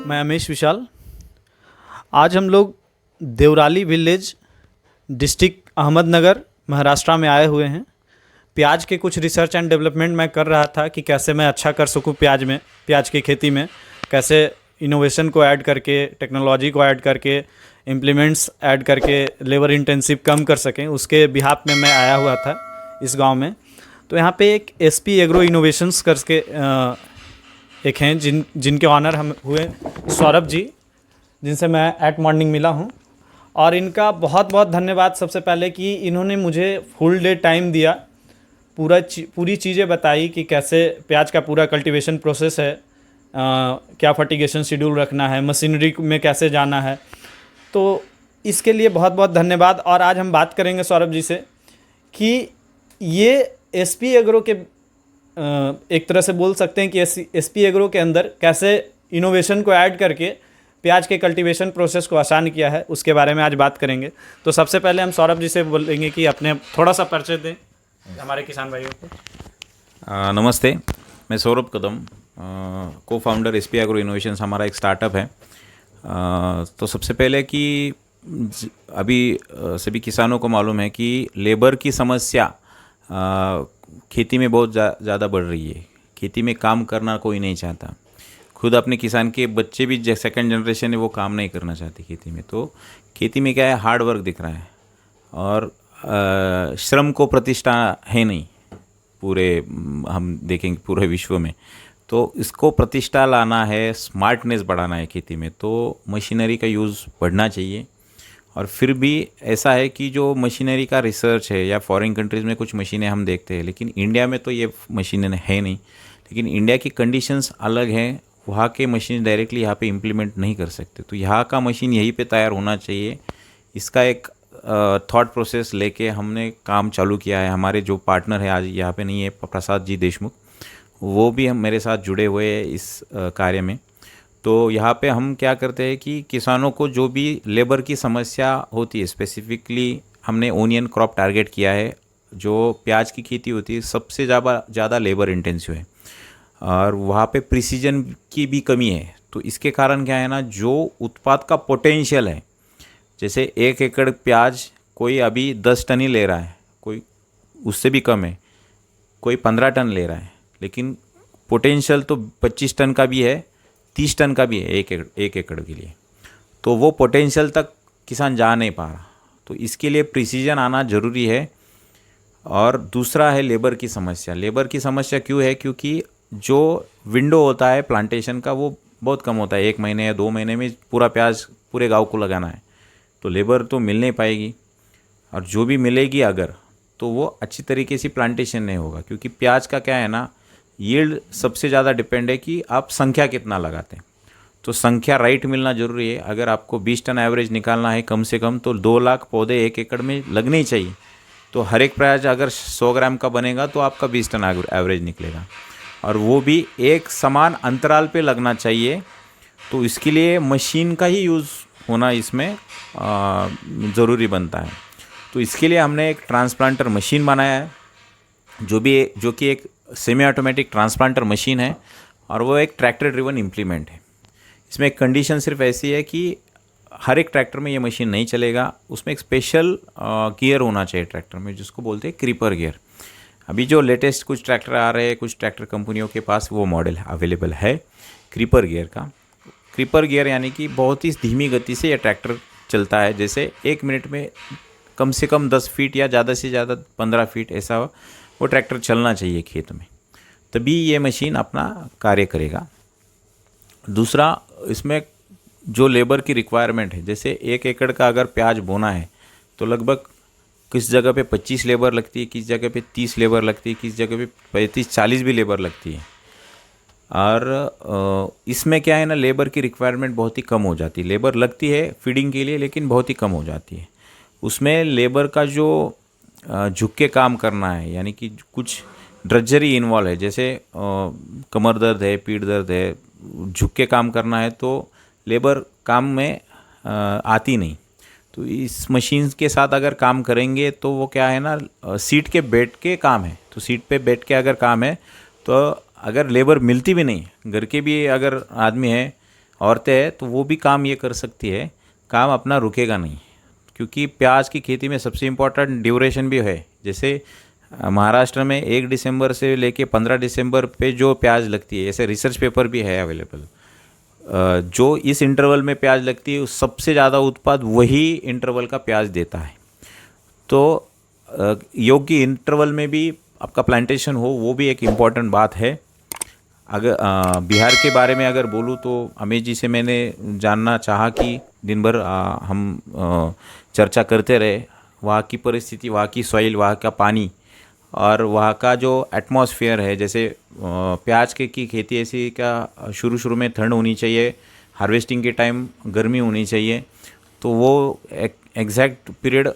मैं अमीश विशाल। आज हम लोग देवराली विलेज, डिस्ट्रिक्ट अहमदनगर, महाराष्ट्र में आए हुए हैं। प्याज के कुछ रिसर्च एंड डेवलपमेंट मैं कर रहा था कि कैसे मैं अच्छा कर सकूं प्याज की खेती में, कैसे इनोवेशन को ऐड करके, टेक्नोलॉजी को ऐड करके, इम्प्लीमेंट्स ऐड करके लेबर इंटेंसिव कम कर सकें, उसके बिहाफ में मैं आया हुआ था इस गांव में। तो यहाँ पे एक एसपी एग्रो इनोवेशंस करके एक हैं जिनके ऑनर हम हुए सौरभ जी, जिनसे मैं एट मॉर्निंग मिला हूँ। और इनका बहुत बहुत धन्यवाद सबसे पहले कि इन्होंने मुझे फुल डे टाइम दिया, पूरी चीज़ें बताई कि कैसे प्याज का पूरा कल्टीवेशन प्रोसेस है, क्या फर्टिगेशन शेड्यूल रखना है, मशीनरी में कैसे जाना है। तो इसके लिए बहुत बहुत धन्यवाद। और आज हम बात करेंगे सौरभ जी से कि ये एसपी एग्रो के एक तरह से बोल सकते हैं कि एसपी एग्रो के अंदर कैसे इनोवेशन को ऐड करके प्याज के कल्टीवेशन प्रोसेस को आसान किया है, उसके बारे में आज बात करेंगे। तो सबसे पहले हम सौरभ जी से बोलेंगे कि अपने थोड़ा सा परिचय दें हमारे किसान भाइयों को। नमस्ते, मैं सौरभ कदम, को फाउंडर एसपी एग्रो इनोवेशंस हमारा एक स्टार्टअप है। तो सबसे पहले कि अभी सभी किसानों को मालूम है कि लेबर की समस्या खेती में बहुत ज़्यादा बढ़ रही है। खेती में काम करना कोई नहीं चाहता। खुद अपने किसान के बच्चे भी जो सेकंड जनरेशन है वो काम नहीं करना चाहते खेती में। तो खेती में क्या है, हार्ड वर्क दिख रहा है और श्रम को प्रतिष्ठा है नहीं पूरे, हम देखेंगे पूरे विश्व में। तो इसको प्रतिष्ठा लाना है, स्मार्टनेस बढ़ाना है खेती में, तो मशीनरी का यूज़ बढ़ना चाहिए। और फिर भी ऐसा है कि जो मशीनरी का रिसर्च है या फॉरेन कंट्रीज़ में कुछ मशीनें हम देखते हैं, लेकिन इंडिया में तो ये मशीनें है नहीं। लेकिन इंडिया की कंडीशंस अलग हैं, वहाँ के मशीन डायरेक्टली यहाँ पे इम्प्लीमेंट नहीं कर सकते। तो यहाँ का मशीन यहीं पे तैयार होना चाहिए। इसका एक थॉट प्रोसेस लेके हमने काम चालू किया है। हमारे जो पार्टनर है, आज यहाँ पे नहीं है, प्रसाद जी देशमुख, वो भी हम मेरे साथ जुड़े हुए हैं इस कार्य में। तो यहाँ पे हम क्या करते हैं कि किसानों को जो भी लेबर की समस्या होती है, स्पेसिफिकली हमने ओनियन क्रॉप टारगेट किया है। जो प्याज की खेती होती है सबसे ज़्यादा लेबर इंटेंसिव है और वहाँ पे प्रिसीजन की भी कमी है। तो इसके कारण क्या है ना, जो उत्पाद का पोटेंशियल है, जैसे 1 एकड़ प्याज कोई अभी 10 टन ही ले रहा है, कोई उससे भी कम है, कोई 15 टन ले रहा है, लेकिन पोटेंशियल तो 25 टन का भी है, 30 टन का भी है एक एकड़ के लिए। तो वो पोटेंशियल तक किसान जा नहीं पा रहा। तो इसके लिए प्रिसीजन आना ज़रूरी है। और दूसरा है लेबर की समस्या। लेबर की समस्या क्यों है? क्योंकि जो विंडो होता है प्लांटेशन का वो बहुत कम होता है। 1 महीने या 2 महीने में पूरा प्याज पूरे गांव को लगाना है, तो लेबर तो मिल नहीं पाएगी। और जो भी मिलेगी अगर, तो वो अच्छी तरीके से प्लांटेशन नहीं होगा। क्योंकि प्याज का क्या है ना, यील्ड सबसे ज़्यादा डिपेंड है कि आप संख्या कितना लगाते हैं। तो संख्या राइट मिलना ज़रूरी है। अगर आपको 20 टन एवरेज निकालना है कम से कम, तो 2 लाख पौधे 1 एकड़ में लगने ही चाहिए। तो हर एक प्याज अगर 100 ग्राम का बनेगा तो आपका 20 टन एवरेज निकलेगा, और वो भी एक समान अंतराल पे लगना चाहिए। तो इसके लिए मशीन का ही यूज़ होना इसमें ज़रूरी बनता है। तो इसके लिए हमने एक ट्रांसप्लांटर मशीन बनाया है, जो कि एक सेमी ऑटोमेटिक ट्रांसप्लांटर मशीन है, और वो एक ट्रैक्टर ड्रिवन इम्प्लीमेंट है। इसमें एक कंडीशन सिर्फ ऐसी है कि हर एक ट्रैक्टर में ये मशीन नहीं चलेगा। उसमें एक स्पेशल गियर होना चाहिए ट्रैक्टर में, जिसको बोलते हैं क्रीपर गियर। अभी जो लेटेस्ट कुछ ट्रैक्टर आ रहे हैं, कुछ ट्रैक्टर कंपनियों के पास वो मॉडल अवेलेबल है क्रीपर गियर का। क्रीपर गियर यानी कि बहुत ही धीमी गति से यह ट्रैक्टर चलता है। जैसे 1 मिनट में कम से कम 10 फीट या ज़्यादा से ज़्यादा 15 फीट ऐसा वो ट्रैक्टर चलना चाहिए खेत में, तभी ये मशीन अपना कार्य करेगा। दूसरा, इसमें जो लेबर की रिक्वायरमेंट है, जैसे 1 एकड़ का अगर प्याज बोना है तो लगभग किस जगह पे 25 लेबर लगती है, किस जगह पे 30 लेबर लगती है, किस जगह पे 35-40 भी लेबर लगती है। और इसमें क्या है ना, लेबर की रिक्वायरमेंट बहुत ही कम हो जाती है। लेबर लगती है फीडिंग के लिए, लेकिन बहुत ही कम हो जाती है। उसमें लेबर का जो झुक के काम करना है, यानी कि कुछ ड्रजरी इन्वॉल्व है, जैसे कमर दर्द है, पीठ दर्द है, झुक के काम करना है, तो लेबर काम में आती नहीं। तो इस मशीन के साथ अगर काम करेंगे तो वो क्या है ना, सीट के बैठ के काम है। तो सीट पे बैठ के अगर काम है, तो अगर लेबर मिलती भी नहीं, घर के भी अगर आदमी है औरतें हैं तो वो भी काम ये कर सकती है, काम अपना रुकेगा नहीं, क्योंकि प्याज की खेती में सबसे इम्पोर्टेंट ड्यूरेशन भी है। जैसे महाराष्ट्र में 1 दिसंबर से लेके 15 दिसंबर पे जो प्याज लगती है, ऐसे रिसर्च पेपर भी है अवेलेबल, जो इस इंटरवल में प्याज लगती है उस सबसे ज़्यादा उत्पाद वही इंटरवल का प्याज देता है। तो योग्य इंटरवल में भी आपका प्लांटेशन हो, वो भी एक इम्पॉर्टेंट बात है। अगर बिहार के बारे में अगर बोलूँ तो अमित जी से मैंने जानना चाहा कि दिन भर हम चर्चा करते रहे, वहाँ की परिस्थिति, वहाँ की सॉइल, वहाँ का पानी और वहाँ का जो एटमॉस्फेयर है। जैसे प्याज की खेती ऐसी का शुरू में ठंड होनी चाहिए, हार्वेस्टिंग के टाइम गर्मी होनी चाहिए, तो वो एग्जैक्ट पीरियड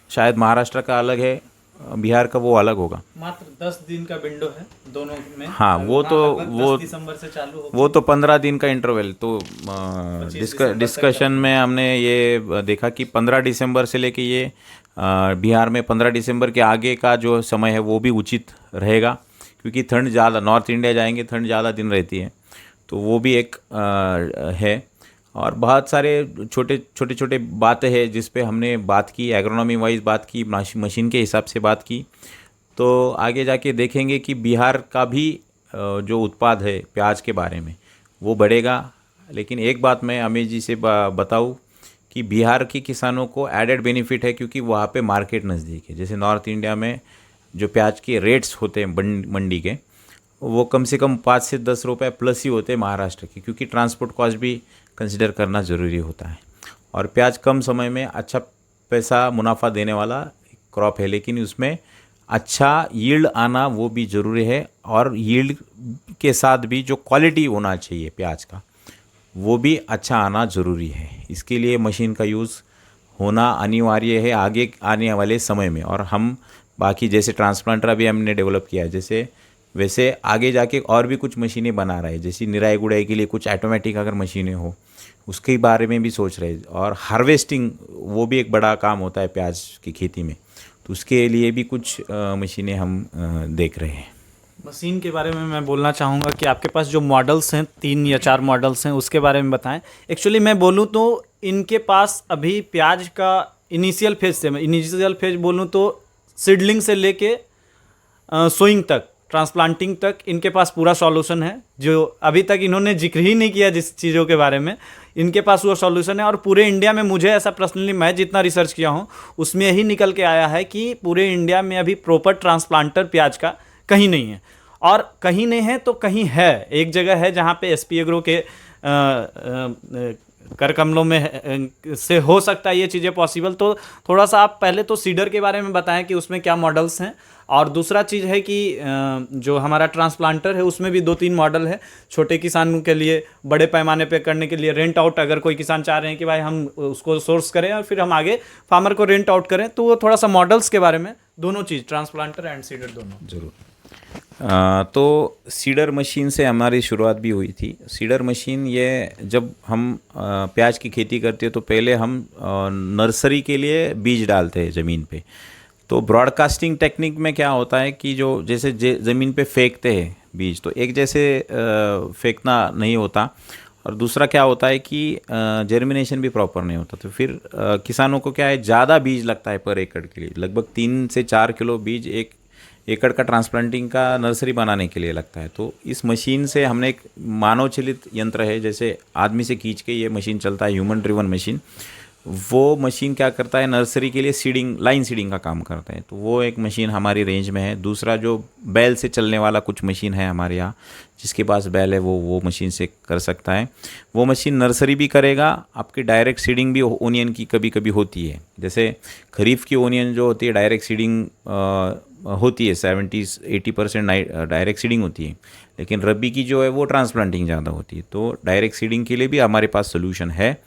शायद महाराष्ट्र का अलग है, बिहार का वो अलग होगा। मात्र 10 दिन का विंडो है दोनों में। हाँ, वो तो 10 दिसंबर से चालू होगा, वो तो 15 दिन का इंटरवल। तो डिस्कशन में हमने ये देखा कि 15 दिसंबर से लेके ये बिहार में 15 दिसंबर के आगे का जो समय है वो भी उचित रहेगा, क्योंकि ठंड ज़्यादा, नॉर्थ इंडिया जाएंगे ठंड ज़्यादा दिन रहती है, तो वो भी एक है। और बहुत सारे छोटे बातें हैं जिस पे हमने बात की, एग्रोनॉमी वाइज बात की, मशीन के हिसाब से बात की। तो आगे जाके देखेंगे कि बिहार का भी जो उत्पाद है प्याज के बारे में वो बढ़ेगा। लेकिन एक बात मैं अमित जी से बताऊं कि बिहार के किसानों को एडेड बेनिफिट है, क्योंकि वहाँ पे मार्केट नज़दीक है। जैसे नॉर्थ इंडिया में जो प्याज के रेट्स होते हैं मंडी के, वो कम से कम 5 से 10 रुपये प्लस ही होते हैं महाराष्ट्र के, क्योंकि ट्रांसपोर्ट कॉस्ट भी कंसिडर करना ज़रूरी होता है। और प्याज कम समय में अच्छा पैसा मुनाफा देने वाला क्रॉप है, लेकिन उसमें अच्छा यील्ड आना वो भी ज़रूरी है, और यील्ड के साथ भी जो क्वालिटी होना चाहिए प्याज का वो भी अच्छा आना ज़रूरी है। इसके लिए मशीन का यूज़ होना अनिवार्य है आगे आने वाले समय में। और हम बाकी जैसे ट्रांसप्लांटर अभी हमने डेवलप किया है, जैसे वैसे आगे जाके और भी कुछ मशीनें बना रहे हैं। जैसे निराई गुड़ाई के लिए कुछ ऑटोमेटिक अगर मशीनें हो, उसके बारे में भी सोच रहे हैं। और हार्वेस्टिंग वो भी एक बड़ा काम होता है प्याज की खेती में, तो उसके लिए भी कुछ मशीनें हम देख रहे हैं। मशीन के बारे में मैं बोलना चाहूँगा कि आपके पास जो मॉडल्स हैं, 3 या 4 मॉडल्स हैं, उसके बारे में बताएं। एक्चुअली मैं बोलूँ तो इनके पास अभी प्याज का इनिशियल फेज बोलूँ तो सीडलिंग से लेके सोइंग तक, ट्रांसप्लांटिंग तक इनके पास पूरा सॉल्यूशन है, जो अभी तक इन्होंने जिक्र ही नहीं किया जिस चीज़ों के बारे में। इनके पास वो सॉल्यूशन है। और पूरे इंडिया में मुझे ऐसा पर्सनली, मैं जितना रिसर्च किया हूँ उसमें यही निकल के आया है कि पूरे इंडिया में अभी प्रॉपर ट्रांसप्लांटर प्याज का कहीं नहीं है। और कहीं नहीं है तो कहीं है, एक जगह है जहाँ पे एसपी एग्रो के कर कमलों में से हो सकता है ये चीज़ें पॉसिबल। तो थोड़ा सा आप पहले तो सीडर के बारे में बताएं कि उसमें क्या मॉडल्स हैं। और दूसरा चीज़ है कि जो हमारा ट्रांसप्लांटर है उसमें भी 2-3 मॉडल है, छोटे किसानों के लिए, बड़े पैमाने पे करने के लिए, रेंट आउट अगर कोई किसान चाह रहे हैं कि भाई हम उसको सोर्स करें और फिर हम आगे फार्मर को रेंट आउट करें, तो वो थोड़ा सा मॉडल्स के बारे में, दोनों चीज़ ट्रांसप्लांटर एंड सीडर दोनों। ज़रूर। तो सीडर मशीन से हमारी शुरुआत भी हुई थी। सीडर मशीन ये जब हम प्याज की खेती करते हैं तो पहले हम नर्सरी के लिए बीज डालते हैं ज़मीन पे। तो ब्रॉडकास्टिंग टेक्निक में क्या होता है कि जो जैसे ज़मीन पे फेंकते हैं बीज, तो एक जैसे फेंकना नहीं होता, और दूसरा क्या होता है कि जर्मिनेशन भी प्रॉपर नहीं होता। तो फिर किसानों को क्या है, ज़्यादा बीज लगता है पर एकड़ के लिए, लगभग 3 से 4 किलो बीज एक एकड़ का ट्रांसप्लांटिंग का नर्सरी बनाने के लिए लगता है। तो इस मशीन से हमने एक मानव चलित यंत्र है, जैसे आदमी से खींच के ये मशीन चलता है, ह्यूमन ड्रिवन मशीन। वो मशीन क्या करता है, नर्सरी के लिए सीडिंग, लाइन सीडिंग का काम करता है। तो वो एक मशीन हमारी रेंज में है। दूसरा जो बैल से चलने वाला कुछ मशीन है हमारे यहाँ, जिसके पास बैल है वो मशीन से कर सकता है। वो मशीन नर्सरी भी करेगा, आपकी डायरेक्ट सीडिंग भी ओनियन की कभी कभी होती है। जैसे खरीफ की ओनियन जो होती है डायरेक्ट सीडिंग होती है, 70-80% डायरेक्ट सीडिंग होती है, लेकिन रबी की जो है वो ट्रांसप्लांटिंग ज़्यादा होती है। तो डायरेक्ट सीडिंग के लिए भी हमारे पास सोल्यूशन है।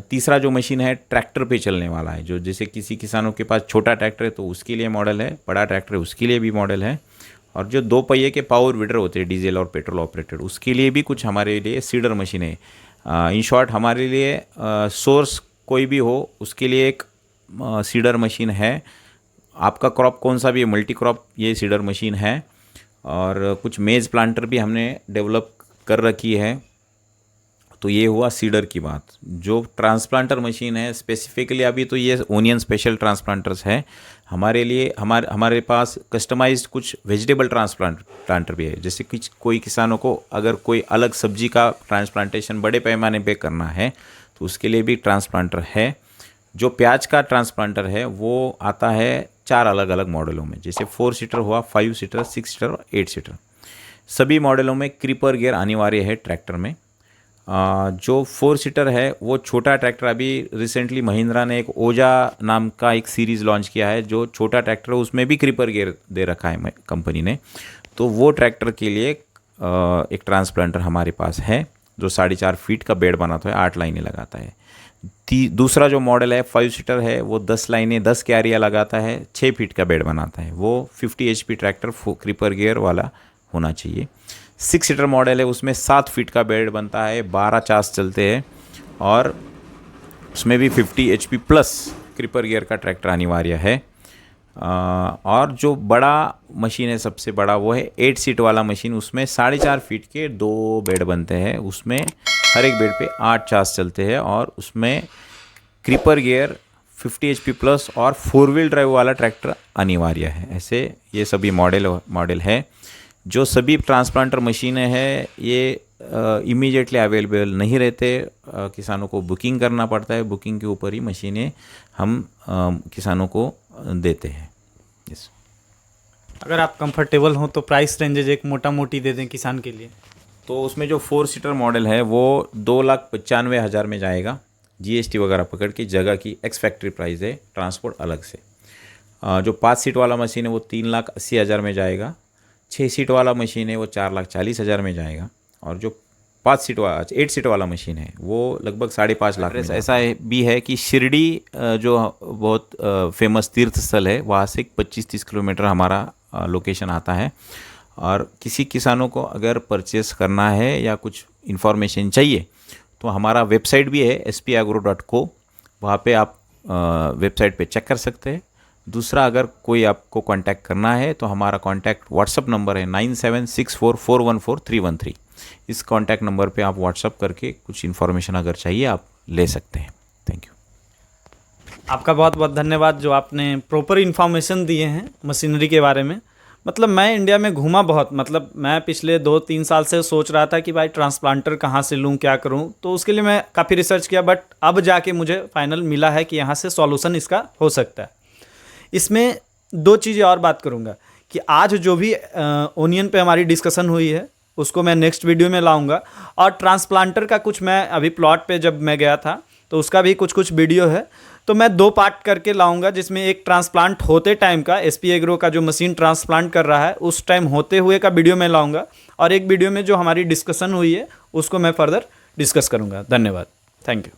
तीसरा जो मशीन है ट्रैक्टर पे चलने वाला है, जो जैसे किसी किसानों के पास छोटा ट्रैक्टर है तो उसके लिए मॉडल है, बड़ा ट्रैक्टर है उसके लिए भी मॉडल है। और जो 2 पहिए के पावर वीडर होते हैं डीजल और पेट्रोल ऑपरेटेड, उसके लिए भी कुछ हमारे लिए सीडर मशीन है। इन शॉर्ट हमारे लिए सोर्स कोई भी हो उसके लिए एक सीडर मशीन है। आपका क्रॉप कौन सा भी है, मल्टी क्रॉप, ये सीडर मशीन है। और कुछ मेज़ प्लांटर भी हमने डेवलप कर रखी है, तो ये हुआ सीडर की बात। जो ट्रांसप्लांटर मशीन है स्पेसिफिकली, अभी तो ये ओनियन स्पेशल ट्रांसप्लांटर्स है हमारे लिए। हमारे पास कस्टमाइज्ड कुछ वेजिटेबल ट्रांसप्लांटर भी है। जैसे कि कोई किसानों को अगर कोई अलग सब्जी का ट्रांसप्लांटेशन बड़े पैमाने पे करना है तो उसके लिए भी ट्रांसप्लांटर है। जो प्याज का ट्रांसप्लांटर है वो आता है 4 अलग अलग मॉडलों में, जैसे 4 सीटर हुआ, 5 सीटर, 6 सीटर और 8 सीटर। सभी मॉडलों में क्रीपर गियर अनिवार्य है ट्रैक्टर में। जो 4 सीटर है वो छोटा ट्रैक्टर, अभी रिसेंटली महिंद्रा ने एक ओजा नाम का एक सीरीज़ लॉन्च किया है जो छोटा ट्रैक्टर है, उसमें भी क्रीपर गियर दे रखा है कंपनी ने। तो वो ट्रैक्टर के लिए एक ट्रांसप्लांटर हमारे पास है जो 4.5 फीट का बेड बनाता है, 8 लाइनें लगाता है। दूसरा जो मॉडल है 5 सीटर है वो 10 लाइनें 10 क्यारियाँ लगाता है, 6 फीट का बेड बनाता है। वो 50 HP ट्रैक्टर क्रीपर गियर वाला होना चाहिए। 6 सीटर मॉडल है उसमें 7 फीट का बेड बनता है, 12 चास चलते हैं और उसमें भी 50 HP प्लस क्रीपर गियर का ट्रैक्टर अनिवार्य है। और जो बड़ा मशीन है सबसे बड़ा वो है 8 सीट वाला मशीन। उसमें 4.5 फीट के 2 बेड बनते हैं, उसमें हर एक बेड पे 8 चास चलते हैं और उसमें क्रीपर गियर 50 HP प्लस और 4 व्हील ड्राइव वाला ट्रैक्टर अनिवार्य है। ऐसे ये सभी मॉडल है। जो सभी ट्रांसप्लांटर मशीनें हैं ये इमीडिएटली अवेलेबल नहीं रहते, किसानों को बुकिंग करना पड़ता है। बुकिंग के ऊपर ही मशीनें हम किसानों को देते हैं। यस, अगर आप कंफर्टेबल हो तो प्राइस रेंजेज एक मोटा मोटी दे दें किसान के लिए। तो उसमें जो 4 सीटर मॉडल है वो 2,95,000 में जाएगा, GST वगैरह पकड़ के। जगह की एक्स फैक्ट्री प्राइस है, ट्रांसपोर्ट अलग से। जो 5 सीट वाला मशीन है वो 3,80,000 में जाएगा। 6 सीट वाला मशीन है वो 4,40,000 में जाएगा। और जो 8 सीट वाला मशीन है वो लगभग 5.5 लाख में। ऐसा भी है कि शिरडी जो बहुत फेमस तीर्थ स्थल है वहाँ से 25-30 किलोमीटर हमारा लोकेशन आता है। और किसी किसानों को अगर परचेस करना है या कुछ इन्फॉर्मेशन चाहिए तो हमारा वेबसाइट भी है spagro.co, वहाँ पे आप वेबसाइट पे चेक कर सकते हैं। दूसरा, अगर कोई आपको कांटेक्ट करना है तो हमारा कांटेक्ट व्हाट्सअप नंबर है 9764414313। इस कांटेक्ट नंबर पे आप व्हाट्सअप करके कुछ इन्फॉर्मेशन अगर चाहिए आप ले सकते हैं। Thank you. आपका बहुत बहुत धन्यवाद जो आपने प्रॉपर इन्फॉर्मेशन दिए हैं मशीनरी के बारे में। मतलब मैं इंडिया में घूमा बहुत, मतलब मैं पिछले 2-3 साल से सोच रहा था कि भाई ट्रांसप्लांटर कहाँ से लूँ, क्या करूँ, तो उसके लिए मैं काफ़ी रिसर्च किया, बट अब जाके मुझे फाइनल मिला है कि यहाँ से सॉल्यूशन इसका हो सकता है। इसमें 2 चीज़ें और बात करूँगा कि आज जो भी ओनियन पे हमारी डिस्कशन हुई है उसको मैं नेक्स्ट वीडियो में लाऊंगा। और ट्रांसप्लांटर का कुछ मैं अभी प्लॉट पे जब मैं गया था तो उसका भी कुछ वीडियो है, तो मैं 2 पार्ट करके लाऊंगा, जिसमें एक ट्रांसप्लांट होते टाइम का SP एग्रो का जो मशीन ट्रांसप्लांट कर रहा है उस टाइम होते हुए का वीडियो मैं लाऊंगा, और एक वीडियो में जो हमारी डिस्कशन हुई है उसको मैं फर्दर डिस्कस करूंगा। धन्यवाद, थैंक यू।